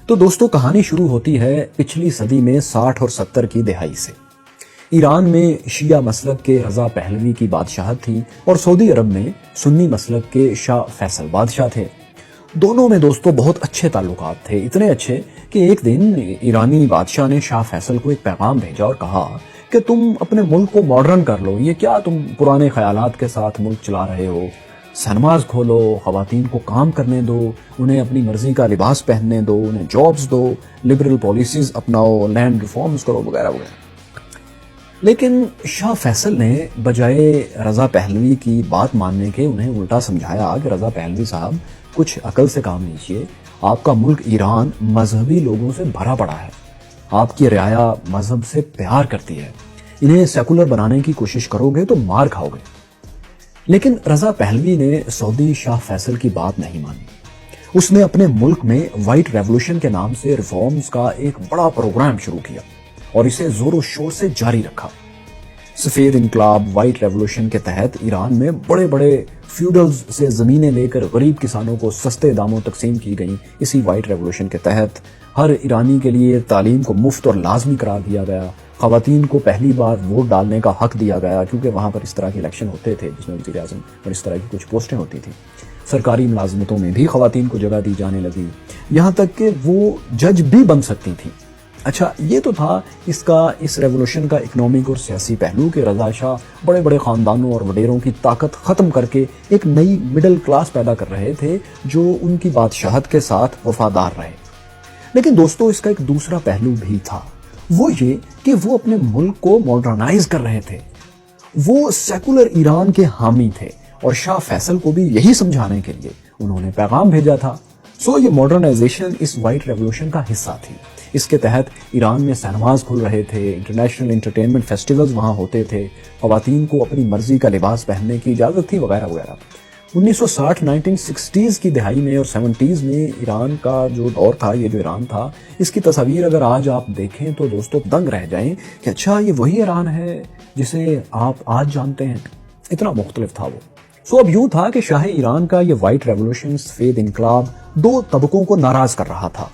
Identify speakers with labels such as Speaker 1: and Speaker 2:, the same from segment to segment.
Speaker 1: تو دوستو کہانی شروع ہوتی ہے پچھلی صدی میں 60 اور 70 کی دہائی سے۔ ایران میں شیعہ مسلک کے رضا پہلوی کی بادشاہت تھی اور سعودی عرب میں سنی مسلک کے شاہ فیصل بادشاہ تھے۔ دونوں میں دوستو بہت اچھے تعلقات تھے، اتنے اچھے کہ ایک دن ایرانی بادشاہ نے شاہ فیصل کو ایک پیغام بھیجا اور کہا کہ تم اپنے ملک کو ماڈرن کر لو، یہ کیا تم پرانے خیالات کے ساتھ ملک چلا رہے ہو؟ سنماز کھولو، خواتین کو کام کرنے دو، انہیں اپنی مرضی کا لباس پہننے دو، انہیں جابز دو، لبرل پالیسیز اپناؤ، لینڈ ریفارمز کرو وغیرہ وغیرہ۔ لیکن شاہ فیصل نے بجائے رضا پہلوی کی بات ماننے کے انہیں الٹا سمجھایا کہ رضا پہلوی صاحب کچھ عقل سے کام لیجیے، آپ کا ملک ایران مذہبی لوگوں سے بھرا پڑا ہے، آپ کی رعایا مذہب سے پیار کرتی ہے، انہیں سیکولر بنانے کی کوشش کرو گے تو مار کھاؤ گے۔ لیکن رضا پہلوی نے سعودی شاہ فیصل کی بات نہیں مانی۔ اس نے اپنے ملک میں وائٹ ریولوشن کے نام سے ریفارمز کا ایک بڑا پروگرام شروع کیا اور اسے زور و شور سے جاری رکھا۔ سفید انقلاب وائٹ ریولوشن کے تحت ایران میں بڑے بڑے فیوڈلز سے زمینیں لے کر غریب کسانوں کو سستے داموں تقسیم کی گئیں۔ اسی وائٹ ریولوشن کے تحت ہر ایرانی کے لیے تعلیم کو مفت اور لازمی قرار دیا گیا، خواتین کو پہلی بار ووٹ ڈالنے کا حق دیا گیا کیونکہ وہاں پر اس طرح کے الیکشن ہوتے تھے جس میں وزیر اعظم اور اس طرح کی کچھ پوسٹیں ہوتی تھیں۔ سرکاری ملازمتوں میں بھی خواتین کو جگہ دی جانے لگی، یہاں تک کہ وہ جج بھی بن سکتی تھیں۔ اچھا، یہ تو تھا اس ریولوشن کا اکنامک اور سیاسی پہلو کہ رضا شاہ بڑے بڑے خاندانوں اور وڈیروں کی طاقت ختم کر کے ایک نئی مڈل کلاس پیدا کر رہے تھے جو ان کی بادشاہت کے ساتھ وفادار رہے۔ لیکن دوستو اس کا ایک دوسرا پہلو بھی تھا، وہ یہ کہ وہ اپنے ملک کو ماڈرنائز کر رہے تھے، وہ سیکولر ایران کے حامی تھے اور شاہ فیصل کو بھی یہی سمجھانے کے لیے انہوں نے پیغام بھیجا تھا۔ یہ ماڈرنائزیشن اس وائٹ ریولوشن کا حصہ تھی۔ اس کے تحت ایران میں سنماز کھل رہے تھے، انٹرنیشنل انٹرٹینمنٹ فیسٹیولز وہاں ہوتے تھے، خواتین کو اپنی مرضی کا لباس پہننے کی اجازت تھی وغیرہ وغیرہ۔ 1960 کی دہائی میں اور 70s میں ایران کا جو دور تھا، یہ جو ایران تھا، اس کی تصاویر اگر آج آپ دیکھیں تو دوستو دنگ رہ جائیں کہ اچھا یہ وہی ایران ہے جسے آپ آج جانتے ہیں، اتنا مختلف تھا وہ۔ اب یوں تھا کہ شاہ ایران کا یہ وائٹ ریولوشن سفید انقلاب دو طبقوں کو ناراض کر رہا تھا۔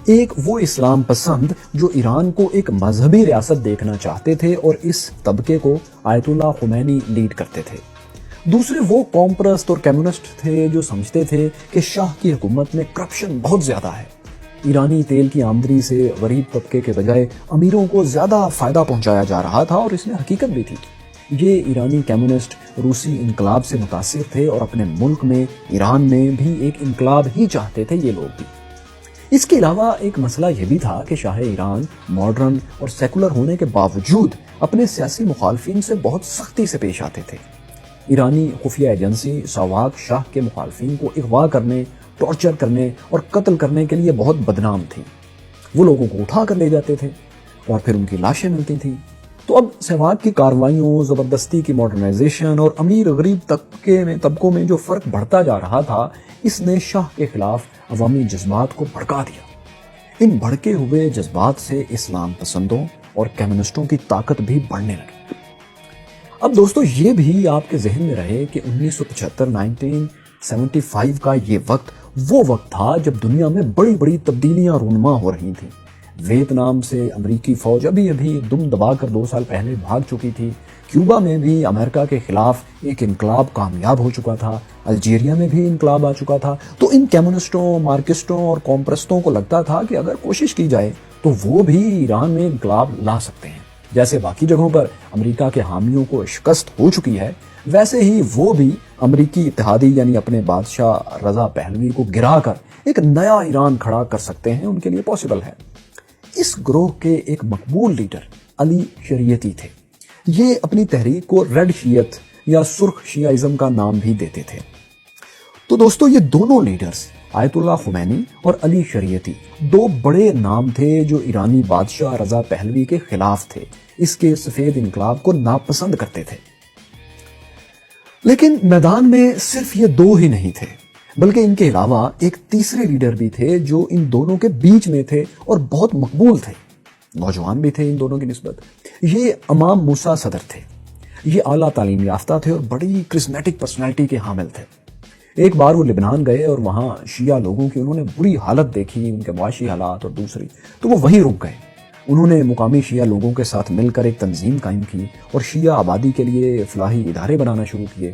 Speaker 1: ایک وہ اسلام پسند جو ایران کو ایک مذہبی ریاست دیکھنا چاہتے تھے اور اس طبقے کو آیت اللہ خمینی لیڈ کرتے تھے۔ دوسرے وہ قوم پرست اور کمیونسٹ تھے جو سمجھتے تھے کہ شاہ کی حکومت میں کرپشن بہت زیادہ ہے، ایرانی تیل کی آمدنی سے غریب طبقے کے بجائے امیروں کو زیادہ فائدہ پہنچایا جا رہا تھا، اور اس میں حقیقت بھی تھی۔ یہ ایرانی کمیونسٹ روسی انقلاب سے متاثر تھے اور اپنے ملک میں ایران میں بھی ایک انقلاب ہی چاہتے تھے یہ لوگ بھی۔ اس کے علاوہ ایک مسئلہ یہ بھی تھا کہ شاہ ایران ماڈرن اور سیکولر ہونے کے باوجود اپنے سیاسی مخالفین سے بہت سختی سے پیش آتے تھے۔ ایرانی خفیہ ایجنسی ساواک شاہ کے مخالفین کو اغوا کرنے، ٹارچر کرنے اور قتل کرنے کے لیے بہت بدنام تھی۔ وہ لوگوں کو اٹھا کر لے جاتے تھے اور پھر ان کی لاشیں ملتی تھیں۔ تو اب ساواک کی کارروائیوں، زبردستی کی ماڈرنائزیشن اور امیر غریب طبقوں میں جو فرق بڑھتا جا رہا تھا، اس نے شاہ کے خلاف عوامی جذبات کو بھڑکا دیا۔ ان بھڑکے ہوئے جذبات سے اسلام پسندوں اور کمیونسٹوں کی طاقت بھی بڑھنے لگی۔ اب دوستو یہ بھی آپ کے ذہن میں رہے کہ 1975 کا یہ وقت وہ وقت تھا جب دنیا میں بڑی بڑی تبدیلیاں رونما ہو رہی تھیں۔ ویتنام سے امریکی فوج ابھی دم دبا کر 2 سال پہلے بھاگ چکی تھی، کیوبا میں بھی امریکہ کے خلاف ایک انقلاب کامیاب ہو چکا تھا، الجیریا میں بھی انقلاب آ چکا تھا۔ تو ان کمیونسٹوں، مارکسٹوں اور کامپرستوں کو لگتا تھا کہ اگر کوشش کی جائے تو وہ بھی ایران میں انقلاب لا سکتے ہیں۔ جیسے باقی جگہوں پر امریکہ کے حامیوں کو شکست ہو چکی ہے، ویسے ہی وہ بھی امریکی اتحادی یعنی اپنے بادشاہ رضا پہلوی کو گرا کر ایک نیا ایران کھڑا کر سکتے ہیں، ان کے لیے پاسبل ہے۔ اس گروہ کے ایک مقبول لیڈر علی شریعتی تھے۔ یہ اپنی تحریک کو ریڈ شیعت یا سرخ شیعہ کا نام بھی دیتے تھے۔ تو دوستو یہ دونوں لیڈرز آیت اللہ خمینی اور علی شریعتی دو بڑے نام تھے جو ایرانی بادشاہ رضا پہلوی کے خلاف تھے، اس کے سفید انقلاب کو ناپسند کرتے تھے۔ لیکن میدان میں صرف یہ دو ہی نہیں تھے، بلکہ ان کے علاوہ ایک تیسرے لیڈر بھی تھے جو ان دونوں کے بیچ میں تھے اور بہت مقبول تھے، نوجوان بھی تھے ان دونوں کی نسبت۔ یہ امام موسیٰ صدر تھے۔ یہ اعلیٰ تعلیم یافتہ تھے اور بڑی کرسمیٹک پرسنالٹی کے حامل تھے۔ ایک بار وہ لبنان گئے اور وہاں شیعہ لوگوں کی انہوں نے بری حالت دیکھی، ان کے معاشی حالات اور دوسری، تو وہ وہیں رک گئے۔ انہوں نے مقامی شیعہ لوگوں کے ساتھ مل کر ایک تنظیم قائم کی اور شیعہ آبادی کے لیے فلاحی ادارے بنانا شروع کیے۔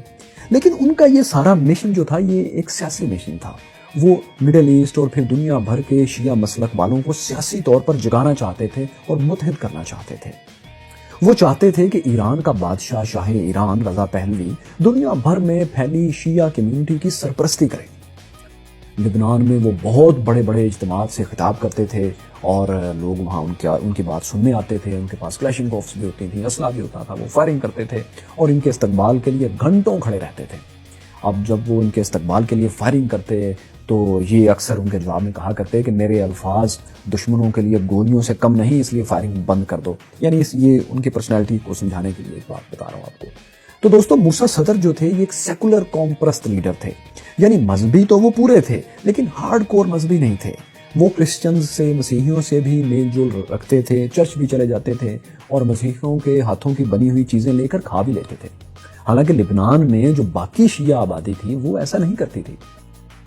Speaker 1: لیکن ان کا یہ سارا مشن جو تھا یہ ایک سیاسی مشن تھا۔ وہ مڈل ایسٹ اور پھر دنیا بھر کے شیعہ مسلک والوں کو سیاسی طور پر جگانا چاہتے تھے اور متحد کرنا چاہتے تھے۔ وہ چاہتے تھے کہ ایران کا بادشاہ شاہ ایران رضا پہلوی دنیا بھر میں پھیلی شیعہ کمیونٹی کی سرپرستی کرے۔ لبنان میں وہ بہت بڑے بڑے اجتماعات سے خطاب کرتے تھے اور لوگ وہاں ان کی بات سننے آتے تھے۔ ان کے پاس کلیشنگ آفس بھی ہوتی تھیں، اسلحہ بھی ہوتا تھا، وہ فائرنگ کرتے تھے اور ان کے استقبال کے لیے گھنٹوں کھڑے رہتے تھے۔ اب جب وہ ان کے استقبال کے لیے فائرنگ کرتے تو یہ اکثر ان کے جواب میں کہا کرتے کہ میرے الفاظ دشمنوں کے لیے گولیوں سے کم نہیں، اس لیے فائرنگ بند کر دو۔ یعنی یہ ان کی پرسنالٹی کو سمجھانے کے لیے ایک بات بتا رہا ہوں آپ کو۔ تو دوستو، موسیٰ صدر جو تھے یہ ایک سیکولر قوم پرست لیڈر تھے، یعنی مذہبی تو وہ پورے تھے لیکن ہارڈ کور مذہبی نہیں تھے۔ وہ کرسچنز سے، مسیحیوں سے بھی میل جول رکھتے تھے، چرچ بھی چلے جاتے تھے اور مسیحیوں کے ہاتھوں کی بنی ہوئی چیزیں لے کر کھا بھی لیتے تھے۔ حالانکہ لبنان میں جو باقی شیعہ آبادی تھی وہ ایسا نہیں کرتی تھی۔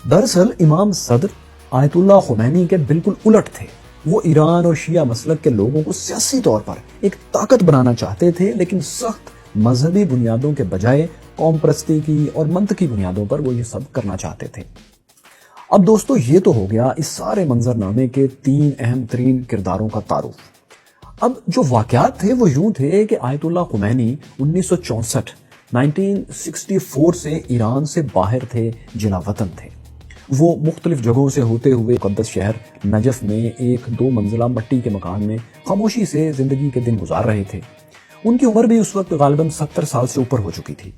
Speaker 1: دراصل امام صدر آیت اللہ خمینی کے بالکل الٹ تھے۔ وہ ایران اور شیعہ مسلک کے لوگوں کو سیاسی طور پر ایک طاقت بنانا چاہتے تھے، لیکن سخت مذہبی بنیادوں کے بجائے قوم پرستی کی اور منطقی بنیادوں پر وہ یہ سب کرنا چاہتے تھے۔ اب دوستو، یہ تو ہو گیا اس سارے منظر نامے کے 3 اہم ترین کرداروں کا تعارف۔ اب جو واقعات تھے وہ یوں تھے کہ آیت اللہ خمینی 1964 سے ایران سے باہر تھے، جلا وطن تھے۔ وہ مختلف جگہوں سے ہوتے ہوئے مقدس شہر نجف میں ایک 2 منزلہ مٹی کے مکان میں خاموشی سے زندگی کے دن گزار رہے تھے۔ ان کی عمر بھی اس وقت غالباً 70 سال سے اوپر ہو چکی تھی،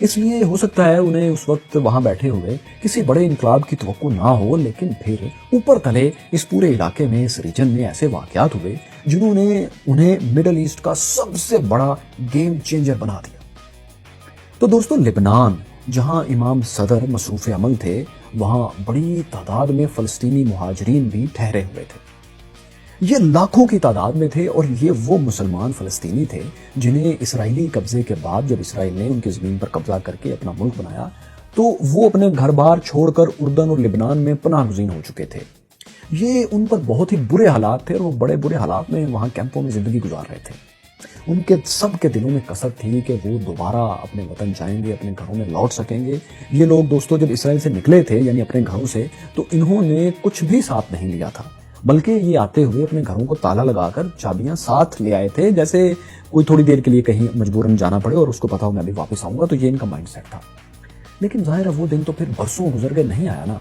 Speaker 1: اس لیے ہو سکتا ہے انہیں اس وقت وہاں بیٹھے ہوئے کسی بڑے انقلاب کی توقع نہ ہو، لیکن پھر اوپر تلے اس پورے علاقے میں، اس ریجن میں ایسے واقعات ہوئے جنہوں نے انہیں مڈل ایسٹ کا سب سے بڑا گیم چینجر بنا دیا۔ تو دوستو، لبنان جہاں امام صدر مصروف عمل تھے، وہاں بڑی تعداد میں فلسطینی مہاجرین بھی ٹھہرے ہوئے تھے۔ یہ لاکھوں کی تعداد میں تھے اور یہ وہ مسلمان فلسطینی تھے جنہیں اسرائیلی قبضے کے بعد جب اسرائیل نے ان کی زمین پر قبضہ کر کے اپنا ملک بنایا تو وہ اپنے گھر بار چھوڑ کر اردن اور لبنان میں پناہ گزین ہو چکے تھے۔ یہ ان پر بہت ہی برے حالات تھے اور وہ بڑے برے حالات میں وہاں کیمپوں میں زندگی گزار رہے تھے۔ ان کے سب کے دلوں میں کسر تھی کہ وہ دوبارہ اپنے وطن جائیں گے، اپنے گھروں میں لوٹ سکیں گے۔ یہ لوگ دوستو جب اسرائیل سے نکلے تھے، یعنی اپنے گھروں سے، تو انہوں نے کچھ بھی ساتھ نہیں لیا تھا، بلکہ یہ آتے ہوئے اپنے گھروں کو تالا لگا کر چابیاں ساتھ لے آئے تھے، جیسے کوئی تھوڑی دیر کے لیے کہیں مجبوراً جانا پڑے اور اس کو پتا ہو میں بھی واپس آؤں گا۔ تو یہ ان کا مائنڈ سیٹ تھا۔ لیکن ظاہر ہے وہ دن تو پھر برسوں گزر گئے، نہیں آیا نا۔